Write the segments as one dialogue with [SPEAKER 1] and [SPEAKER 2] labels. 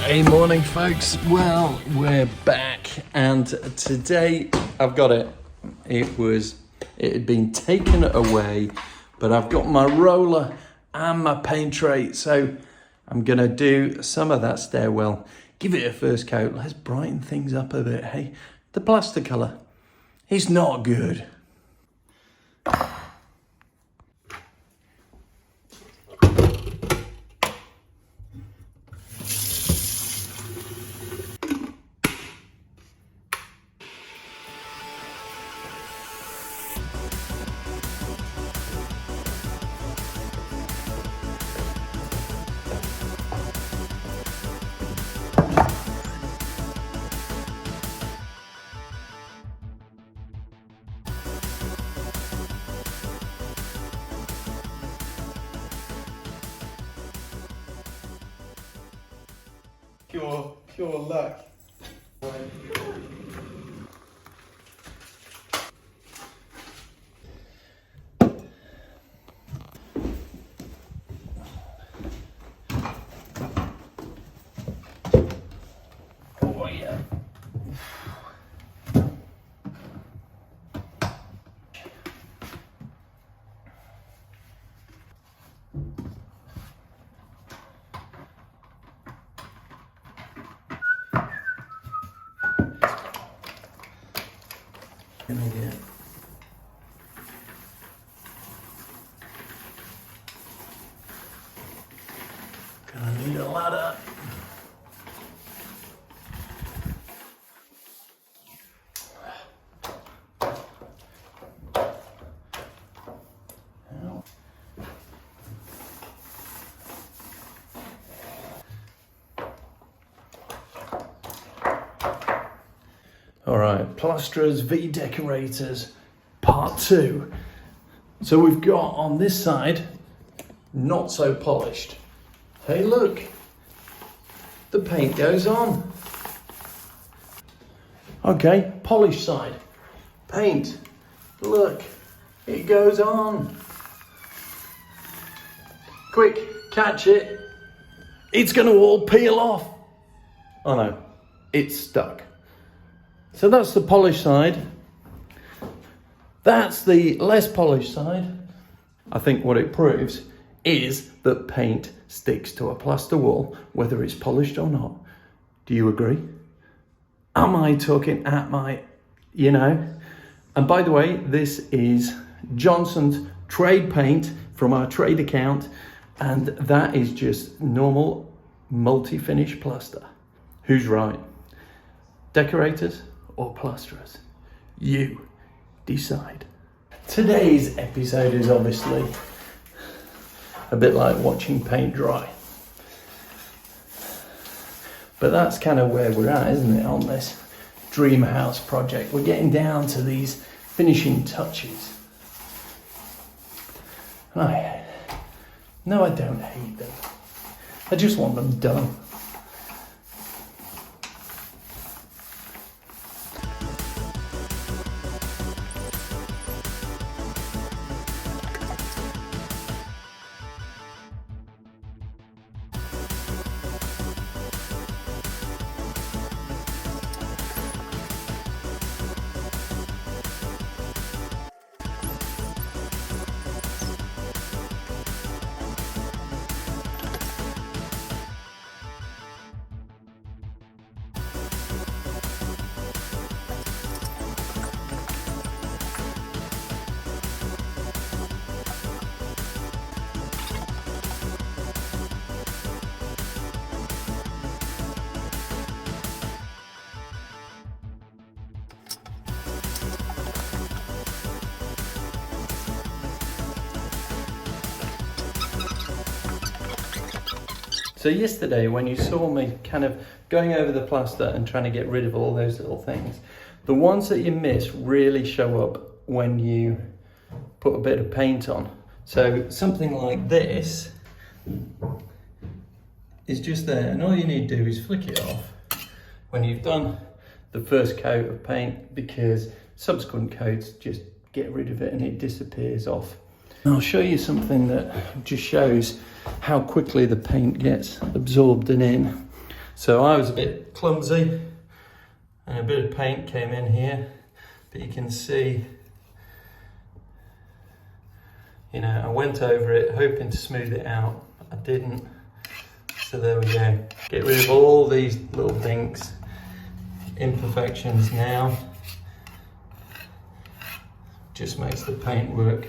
[SPEAKER 1] Hey, morning folks. Well, we're back and today I've got it. It had been taken away, but I've got my roller and my paint tray, so I'm gonna do some of that stairwell, give it a first coat. Let's brighten things up a bit. Hey, the plaster colour, it's not good.
[SPEAKER 2] Pure luck.
[SPEAKER 1] Oh yeah. Gonna need a ladder. All right, Plasterers v Decorators, part 2. So we've got on this side, not so polished. Hey look, the paint goes on. Okay, polished side, paint, look, it goes on. Quick, catch it. It's gonna all peel off. Oh no, it's stuck. So that's the polished side. That's the less polished side. I think what it proves is that paint sticks to a plaster wall, whether it's polished or not. Do you agree? Am I talking at my, And by the way, this is Johnson's trade paint from our trade account, and that is just normal multi-finish plaster. Who's right? Decorators or plasterers? You decide. Today's episode is obviously a bit like watching paint dry. But that's kind of where we're at, isn't it, on this dream house project? We're getting down to these finishing touches. No, I don't hate them. I just want them done. So yesterday when you saw me kind of going over the plaster and trying to get rid of all those little things, the ones that you miss really show up when you put a bit of paint on. So something like this is just there, and all you need to do is flick it off when you've done the first coat of paint, because subsequent coats just get rid of it and it disappears off. And I'll show you something that just shows how quickly the paint gets absorbed and in. So I was a bit clumsy and a bit of paint came in here, but you can see, you know, I went over it hoping to smooth it out. I didn't. So there we go. Get rid of all these little dinks, imperfections now. Just makes the paint work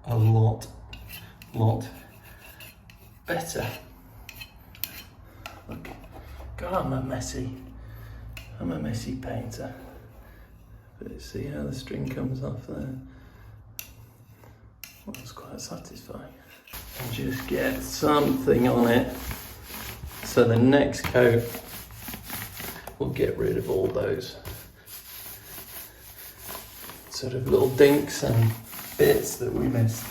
[SPEAKER 1] a lot better. Look, God, I'm a messy painter. But see how the string comes off there? Well, that's quite satisfying. And just get something on it. So the next coat will get rid of all those sort of little dinks and bits that we missed.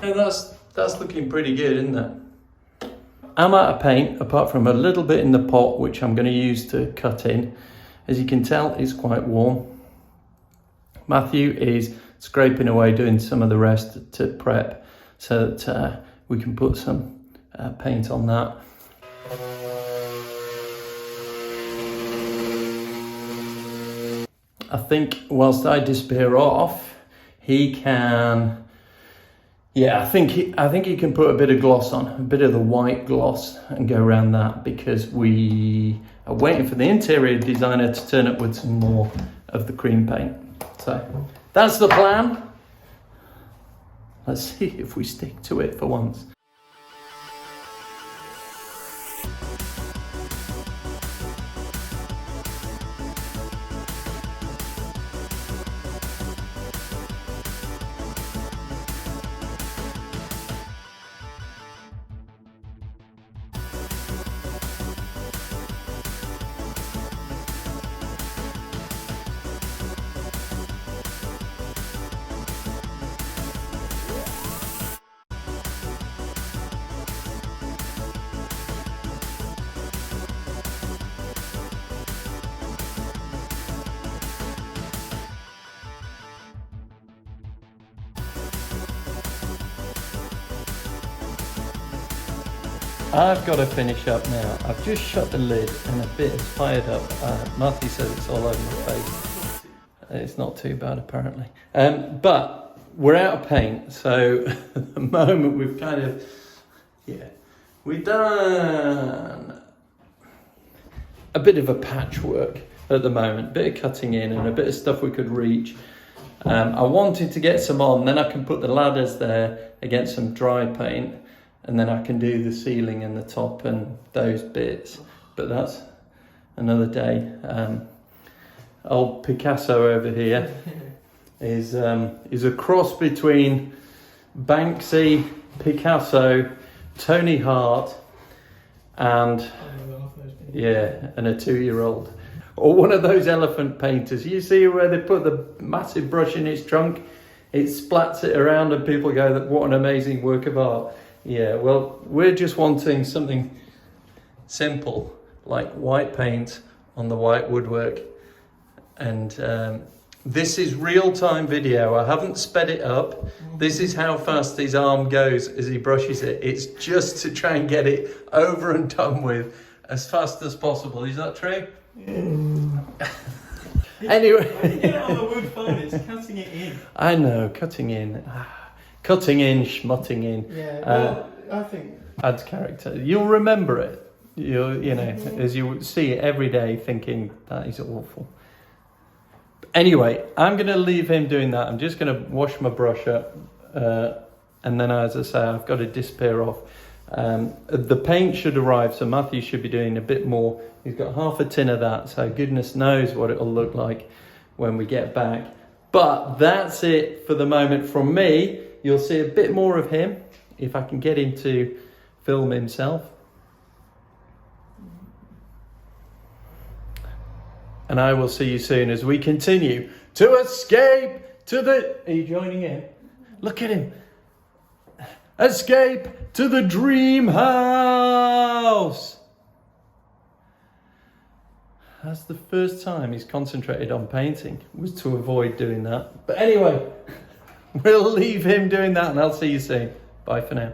[SPEAKER 1] And that's looking pretty good, isn't it? I'm out of paint, apart from a little bit in the pot, which I'm going to use to cut in. As you can tell, it's quite warm. Matthew is scraping away, doing some of the rest to prep, so that we can put some paint on that. I think whilst I disappear off, he can, yeah, I think he can put a bit of gloss on, a bit of the white gloss, and go around that, because we are waiting for the interior designer to turn up with some more of the cream paint. So that's the plan. Let's see if we stick to it for once. I've got to finish up now. I've just shut the lid and a bit is fired up. Matthew says it's all over my face. It's not too bad apparently. But we're out of paint, so at the moment we've kind of, we've done a bit of a patchwork at the moment. Bit of cutting in and a bit of stuff we could reach. I wanted to get some on, then I can put the ladders there against some dry paint. And then I can do the ceiling and the top and those bits, but that's another day. Old Picasso over here is a cross between Banksy, Picasso, Tony Hart, and and a 2-year-old, or one of those elephant painters. You see where they put the massive brush in its trunk, it splats it around, and people go, "What an amazing work of art." Yeah, well, we're just wanting something simple, like white paint on the white woodwork. And this is real-time video. I haven't sped it up. This is how fast his arm goes as he brushes it. It's just to try and get it over and done with as fast as possible. Is that true?
[SPEAKER 2] Yeah.
[SPEAKER 1] Anyway.
[SPEAKER 2] When you get it on the wood fine, it's cutting it in.
[SPEAKER 1] I know, cutting in. Cutting in, schmutting in.
[SPEAKER 2] Yeah, well, I think
[SPEAKER 1] adds character. You'll remember it. You know, as you see it every day, thinking that is awful. Anyway, I'm going to leave him doing that. I'm just going to wash my brush up, and then, as I say, I've got to disappear off. The paint should arrive, so Matthew should be doing a bit more. He's got half a tin of that, so goodness knows what it'll look like when we get back. But that's it for the moment from me. You'll see a bit more of him if I can get him to film himself. And I will see you soon as we continue to escape to the... Are you joining in? Look at him. Escape to the dream house. That's the first time he's concentrated on painting, was to avoid doing that. But anyway... We'll leave him doing that and I'll see you soon. Bye for now.